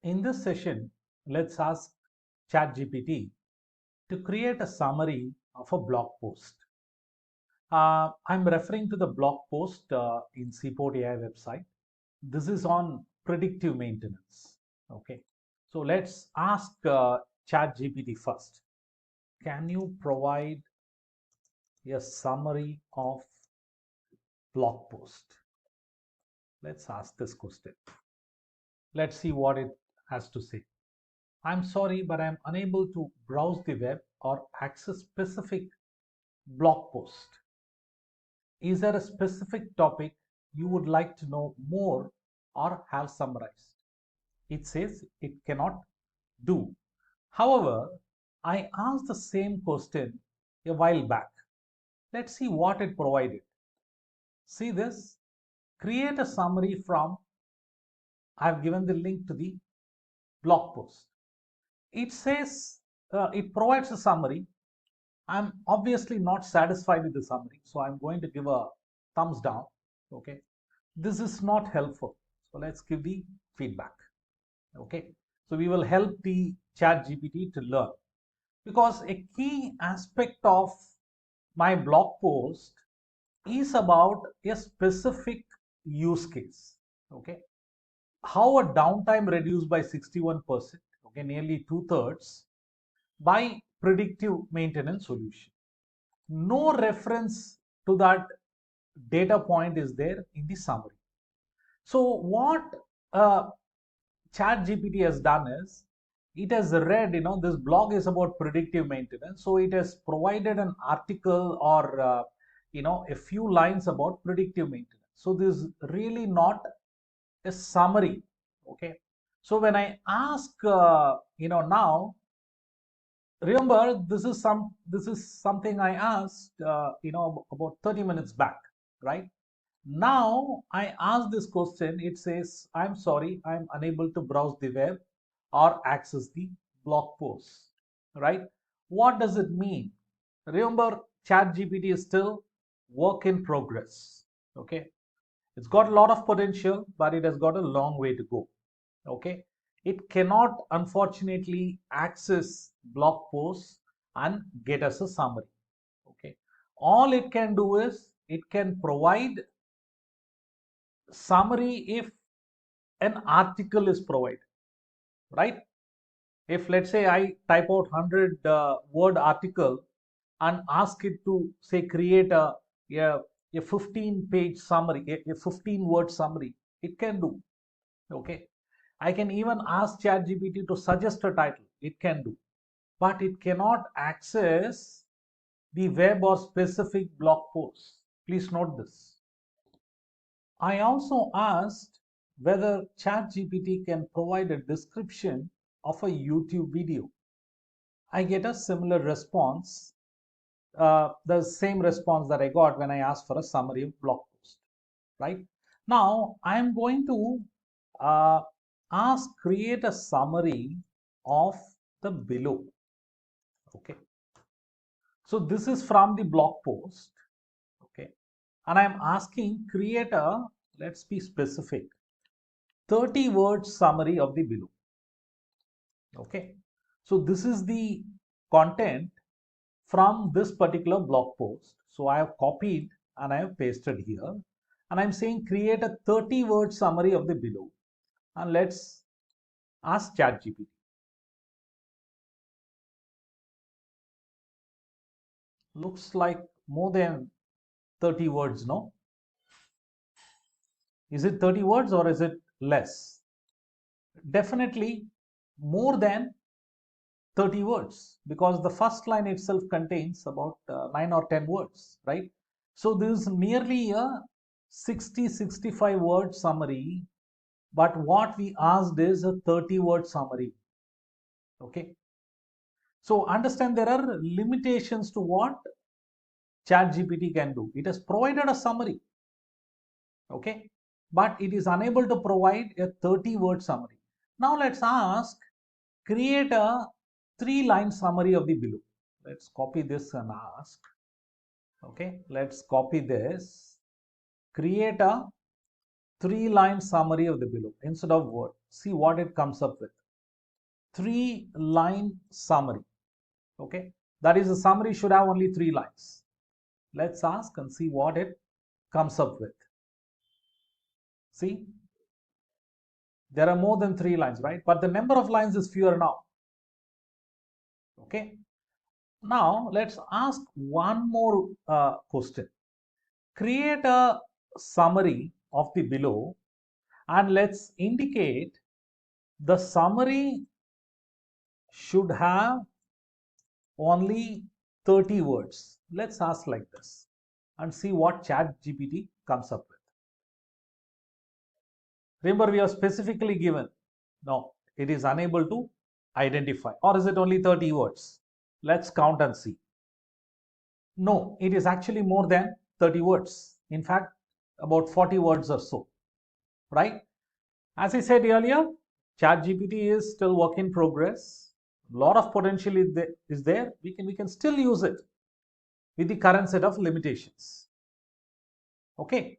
In this session, let's ask ChatGPT to create a summary of a blog post. I'm referring to the blog post in Seaport AI website. This is on predictive maintenance. Okay, so let's ask ChatGPT first. Can you provide a summary of blog post? Let's ask this question. Let's see what it has to say. I'm sorry, but I'm unable to browse the web or access specific blog post. Is there a specific topic you would like to know more or have summarized? It says it cannot do. However, I asked the same question a while back. Let's see what it provided. See this? Create a summary from, I've given the link to the blog post. It says, it provides a summary. I'm obviously not satisfied with the summary, so I'm going to give a thumbs down. Okay, this is not helpful, so let's give the feedback. Okay, so we will help the chat GPT to learn, because a key aspect of my blog post is about a specific use case. Okay, how a downtime reduced by 61%, okay, nearly two-thirds, by predictive maintenance solution. No reference to that data point is there in the summary. So what uh, ChatGPT has done is, it has read, this blog is about predictive maintenance, so it has provided an article or a few lines about predictive maintenance. So this is really not a summary. Okay, so when I ask now, remember, this is something I asked about 30 minutes back, right? Now I ask this question, it says, I'm sorry, I'm unable to browse the web or access the blog post, right? What does it mean? Remember, ChatGPT is still work in progress. Okay, it's got a lot of potential, but it has got a long way to go. Okay, it cannot unfortunately access blog posts and get us a summary. Okay, all it can do is it can provide summary if an article is provided, right? If, let's say, I type out 100 word article and ask it to, say, create a 15 page summary, a 15 word summary, it can do. Okay, I can even ask ChatGPT to suggest a title, it can do, but it cannot access the web or specific blog posts. Please note this. I also asked whether ChatGPT can provide a description of a YouTube video. I get a similar response, the same response that I got when I asked for a summary of blog post, right? Now I am going to uh, ask create a summary of the below. Okay, so this is from the blog post. Okay, and I'm asking create a, let's be specific, 30 word summary of the below. Okay, so this is the content from this particular blog post. So I have copied and I have pasted here, and I'm saying create a 30 word summary of the below, and let's ask ChatGPT. Looks like more than 30 words, no? Is it 30 words or is it less? Definitely more than 30 words, because the first line itself contains about 9 or 10 words, right? So this is nearly a 60-65 word summary, but what we asked is a 30 word summary. Okay, so understand there are limitations to what ChatGPT can do. It has provided a summary, okay, but it is unable to provide a 30 word summary. Now let's ask create a 3-line summary of the below. Let's copy this and ask. Okay, let's copy this. Create a 3-line summary of the below instead of word. See what it comes up with. 3-line summary. Okay, that is, the summary should have only 3 lines. Let's ask and see what it comes up with. See, there are more than 3 lines, right? But the number of lines is fewer now. Okay, now let's ask one more question. Create a summary of the below, and let's indicate the summary should have only 30 words. Let's ask like this and see what ChatGPT comes up with. Remember, we have specifically given. No, it is unable to identify. Or is it only 30 words? Let's count and see. No, it is actually more than 30 words. In fact, about 40 words or so, right? As I said earlier, ChatGPT is still work in progress. A lot of potential is there. We can still use it with the current set of limitations. Okay.